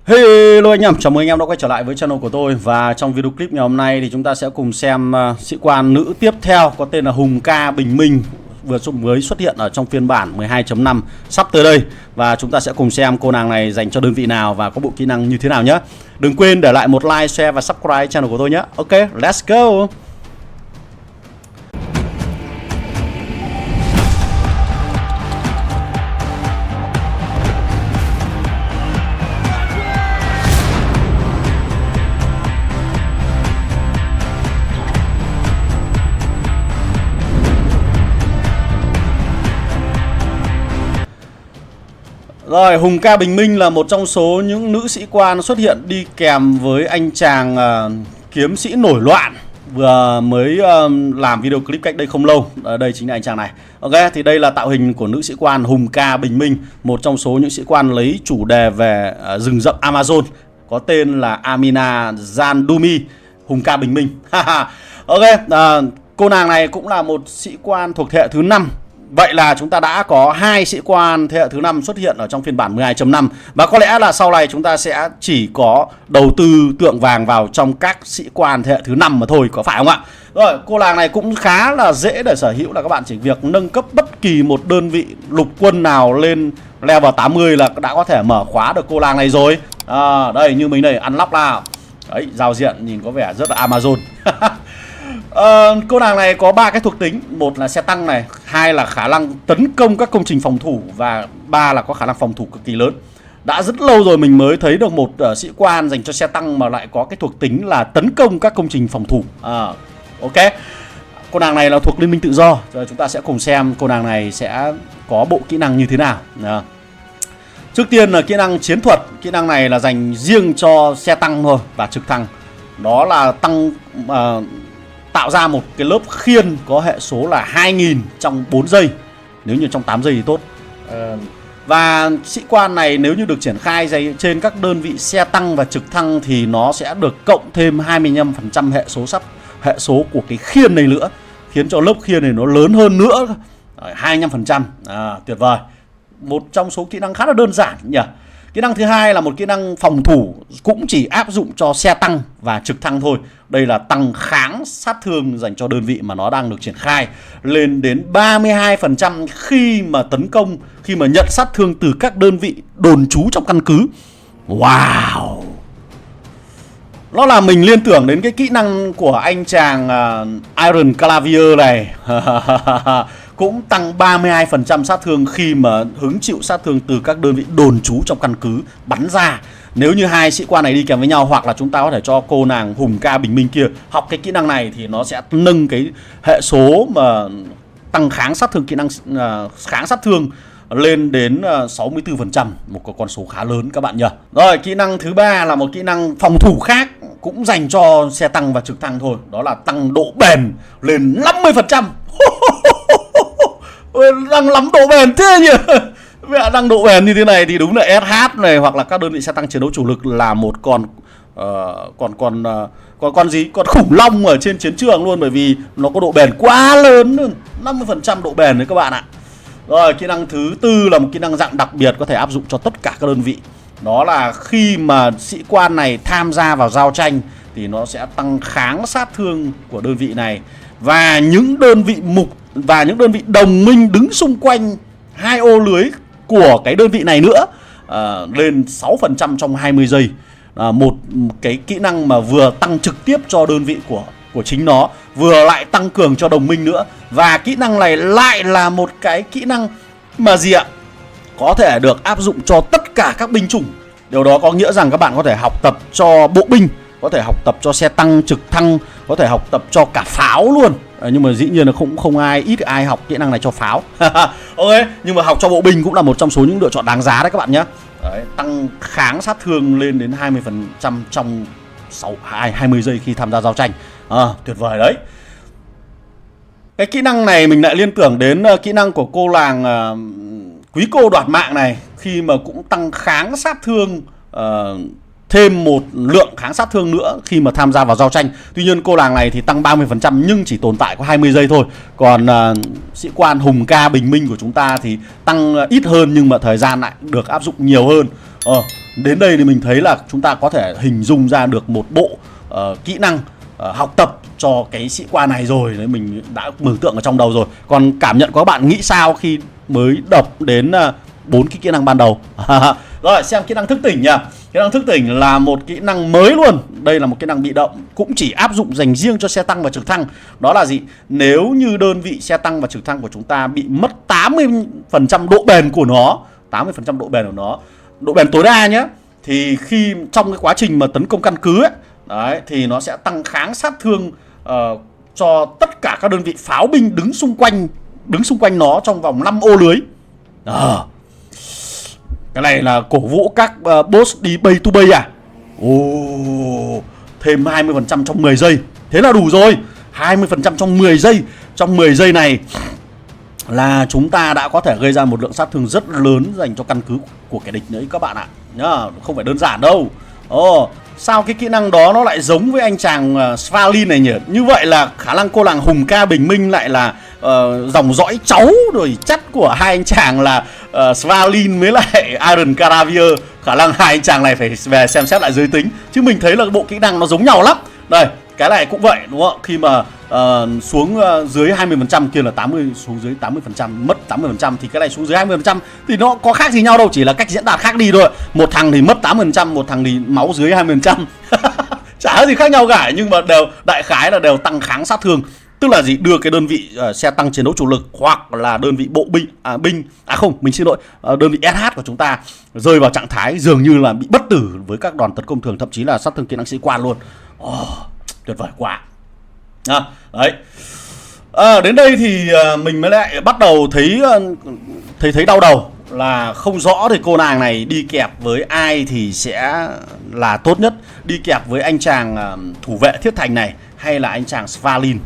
Hello anh em, chào mừng anh em đã quay trở lại với channel của tôi. Và trong video clip ngày hôm nay thì chúng ta sẽ cùng xem sĩ quan nữ tiếp theo có tên là Hùng Ca Bình Minh vừa mới xuất hiện ở trong phiên bản 12.5 sắp tới đây. Và chúng ta sẽ cùng xem cô nàng này dành cho đơn vị nào và có bộ kỹ năng như thế nào nhé. Đừng quên để lại một like, share và subscribe channel của tôi nhé. Ok, let's go. Rồi, Hùng Ca Bình Minh là một trong số những nữ sĩ quan xuất hiện đi kèm với anh chàng kiếm sĩ nổi loạn vừa mới làm video clip cách đây không lâu. Đây chính là anh chàng này. Ok, thì đây là tạo hình của nữ sĩ quan Hùng Ca Bình Minh, một trong số những sĩ quan lấy chủ đề về rừng rậm Amazon, có tên là Amina Zandumi Hùng Ca Bình Minh. Ok, cô nàng này cũng là một sĩ quan thuộc thế hệ thứ 5. Vậy là chúng ta đã có 2 sĩ quan thế hệ thứ 5 xuất hiện ở trong phiên bản 12.5. Và có lẽ là sau này chúng ta sẽ chỉ có đầu tư tượng vàng vào trong các sĩ quan thế hệ thứ 5 mà thôi, có phải không ạ? Rồi, cô nàng này cũng khá là dễ để sở hữu, là các bạn chỉ việc nâng cấp bất kỳ một đơn vị lục quân nào lên level 80 là đã có thể mở khóa được cô nàng này rồi. Đây như mình đây, unlock nào. Đấy, giao diện nhìn có vẻ rất là Amazon. Cô nàng này có 3 cái thuộc tính. Một là xe tăng này, 2 là khả năng tấn công các công trình phòng thủ, và 3 là có khả năng phòng thủ cực kỳ lớn. Đã rất lâu rồi mình mới thấy được một sĩ quan dành cho xe tăng mà lại có cái thuộc tính là tấn công các công trình phòng thủ. Ok, cô nàng này là thuộc Liên minh tự do. Rồi chúng ta sẽ cùng xem cô nàng này sẽ có bộ kỹ năng như thế nào. Trước tiên là kỹ năng chiến thuật. Kỹ năng này là dành riêng cho xe tăng thôi và trực thăng. Đó là tăng tạo ra một cái lớp khiên có hệ số là 2000 trong 4 giây. Nếu như trong 8 giây thì tốt. Và sĩ quan này nếu như được triển khai trên các đơn vị xe tăng và trực thăng thì nó sẽ được cộng thêm 25% hệ số của cái khiên này nữa, khiến cho lớp khiên này nó lớn hơn nữa. 25%. Tuyệt vời. Một trong số kỹ năng khá là đơn giản nhỉ. Kỹ năng thứ hai là một kỹ năng phòng thủ, cũng chỉ áp dụng cho xe tăng và trực thăng thôi. Đây là tăng kháng sát thương dành cho đơn vị mà nó đang được triển khai lên đến 32% khi mà tấn công, khi mà nhận sát thương từ các đơn vị đồn trú trong căn cứ. Wow, nó làm mình liên tưởng đến cái kỹ năng của anh chàng Iron Clavier này. Cũng tăng 32% sát thương khi mà hứng chịu sát thương từ các đơn vị đồn trú trong căn cứ bắn ra. Nếu như 2 sĩ quan này đi kèm với nhau, hoặc là chúng ta có thể cho cô nàng Hùng Ca Bình Minh kia học cái kỹ năng này, thì nó sẽ nâng cái hệ số mà tăng kháng sát thương, kỹ năng kháng sát thương lên đến 64%, một con số khá lớn các bạn nhỉ. Rồi, kỹ năng thứ ba là một kỹ năng phòng thủ khác, cũng dành cho xe tăng và trực thăng thôi. Đó là tăng độ bền lên 50%. Đang lắm độ bền thế nhỉ. Mẹ, đang độ bền như thế này thì đúng là SH này hoặc là các đơn vị xe tăng chiến đấu chủ lực là một con gì? Con khủng long ở trên chiến trường luôn, bởi vì nó có độ bền quá lớn luôn. 50% độ bền đấy các bạn ạ. Rồi, kỹ năng thứ tư là một kỹ năng dạng đặc biệt có thể áp dụng cho tất cả các đơn vị. Đó là khi mà sĩ quan này tham gia vào giao tranh thì nó sẽ tăng kháng sát thương của đơn vị này, và những đơn vị những đơn vị đồng minh đứng xung quanh 2 ô lưới của cái đơn vị này nữa lên 6% trong 20 giây. Một cái kỹ năng mà vừa tăng trực tiếp cho đơn vị của chính nó, vừa lại tăng cường cho đồng minh nữa. Và kỹ năng này lại là một cái kỹ năng mà gì ạ? Có thể được áp dụng cho tất cả các binh chủng. Điều đó có nghĩa rằng các bạn có thể học tập cho bộ binh, có thể học tập cho xe tăng, trực thăng, có thể học tập cho cả pháo luôn. Nhưng mà dĩ nhiên là không ít ai học kỹ năng này cho pháo. Ok, nhưng mà học cho bộ binh cũng là một trong số những lựa chọn đáng giá đấy các bạn nhé. Đấy, tăng kháng sát thương lên đến 20% trong 20 giây khi tham gia giao tranh. Tuyệt vời đấy. Cái kỹ năng này mình lại liên tưởng đến kỹ năng của cô làng Quý Cô Đoạt Mạng này, khi mà cũng tăng kháng sát thương, thêm một lượng kháng sát thương nữa khi mà tham gia vào giao tranh. Tuy nhiên cô nàng này thì tăng 30% nhưng chỉ tồn tại có 20 giây thôi. Còn sĩ quan Hùng Ca Bình Minh của chúng ta thì tăng ít hơn nhưng mà thời gian lại được áp dụng nhiều hơn. Đến đây thì mình thấy là chúng ta có thể hình dung ra được một bộ kỹ năng học tập cho cái sĩ quan này rồi. Đấy, mình đã mường tượng ở trong đầu rồi. Còn cảm nhận của các bạn nghĩ sao khi mới đọc đến 4 cái kỹ năng ban đầu? Rồi, xem kỹ năng thức tỉnh nhá. Kỹ năng thức tỉnh là một kỹ năng mới luôn. Đây là một kỹ năng bị động, cũng chỉ áp dụng dành riêng cho xe tăng và trực thăng. Đó là gì? Nếu như đơn vị xe tăng và trực thăng của chúng ta bị mất 80% độ bền của nó, 80% độ bền của nó, độ bền tối đa nhé, thì khi trong cái quá trình mà tấn công căn cứ ấy, đấy, thì nó sẽ tăng kháng sát thương cho tất cả các đơn vị pháo binh đứng xung quanh nó trong vòng 5 ô lưới. Cái này là cổ vũ các boss đi bay to bay à? Thêm 20% trong 10 giây. Thế là đủ rồi. 20% trong 10 giây. Trong 10 giây này là chúng ta đã có thể gây ra một lượng sát thương rất lớn dành cho căn cứ của kẻ địch nữa các bạn ạ. Nhá, không phải đơn giản đâu. Sao cái kỹ năng đó nó lại giống với anh chàng Svalin này nhỉ? Như vậy là khả năng cô làng Hùng Ca Bình Minh lại là dòng dõi cháu rồi chắt của hai anh chàng là Svalin với lại Iron Caravier. Khả năng hai anh chàng này phải về xem xét lại giới tính. Chứ mình thấy là bộ kỹ năng nó giống nhau lắm. Đây, cái này cũng vậy đúng không? Khi mà xuống dưới 20% kia là 80, xuống dưới 80%, mất 80% thì cái này xuống dưới 20% thì nó có khác gì nhau đâu, chỉ là cách diễn đạt khác đi thôi. Một thằng thì mất 80%, một thằng thì máu dưới 20%. Chả có gì khác nhau cả, nhưng mà đều đại khái là đều tăng kháng sát thương. Tức là gì? Đưa cái đơn vị xe tăng chiến đấu chủ lực hoặc là đơn vị bộ binh, đơn vị SH của chúng ta rơi vào trạng thái dường như là bị bất tử với các đòn tấn công thường, thậm chí là sát thương kỹ năng sĩ quan luôn. Tuyệt vời quá. Đấy. Đến đây thì mình mới lại bắt đầu thấy đau đầu là không rõ thì cô nàng này đi kẹp với ai thì sẽ là tốt nhất, đi kẹp với anh chàng thủ vệ thiết thành này hay là anh chàng Svalin.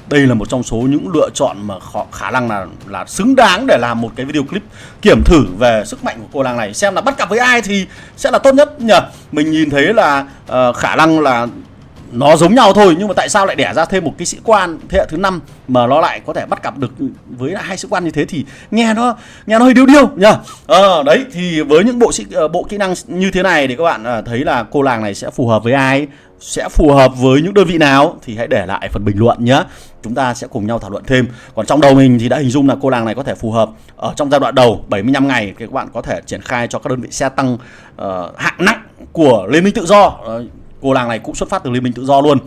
Đây là một trong số những lựa chọn mà khả năng là xứng đáng để làm một cái video clip kiểm thử về sức mạnh của cô nàng này, xem là bắt cặp với ai thì sẽ là tốt nhất nhỉ. Mình nhìn thấy là khả năng là nó giống nhau thôi, nhưng mà tại sao lại đẻ ra thêm một cái sĩ quan thế hệ thứ 5 mà nó lại có thể bắt cặp được với hai sĩ quan như thế thì nghe nó hơi điêu nhá. Đấy thì với những bộ kỹ năng như thế này thì các bạn thấy là cô làng này sẽ phù hợp với ai, sẽ phù hợp với những đơn vị nào thì hãy để lại phần bình luận nhé. Chúng ta sẽ cùng nhau thảo luận thêm. Còn trong đầu mình thì đã hình dung là cô làng này có thể phù hợp ở trong giai đoạn đầu 75 ngày thì các bạn có thể triển khai cho các đơn vị xe tăng hạng nặng của Liên minh Tự Do. Cô làng này cũng xuất phát từ Liên minh Tự Do luôn,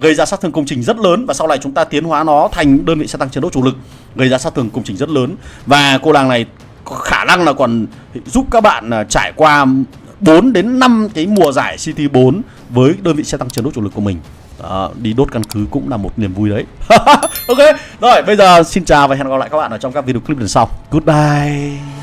gây ra sát thương công trình rất lớn, và sau này chúng ta tiến hóa nó thành đơn vị xe tăng chiến đấu chủ lực, gây ra sát thương công trình rất lớn. Và cô làng này có khả năng là còn giúp các bạn trải qua 4 đến 5 cái mùa giải CT4 với đơn vị xe tăng chiến đấu chủ lực của mình. Đi đốt căn cứ cũng là một niềm vui đấy. Ok, rồi bây giờ xin chào và hẹn gặp lại các bạn ở trong các video clip lần sau. Goodbye.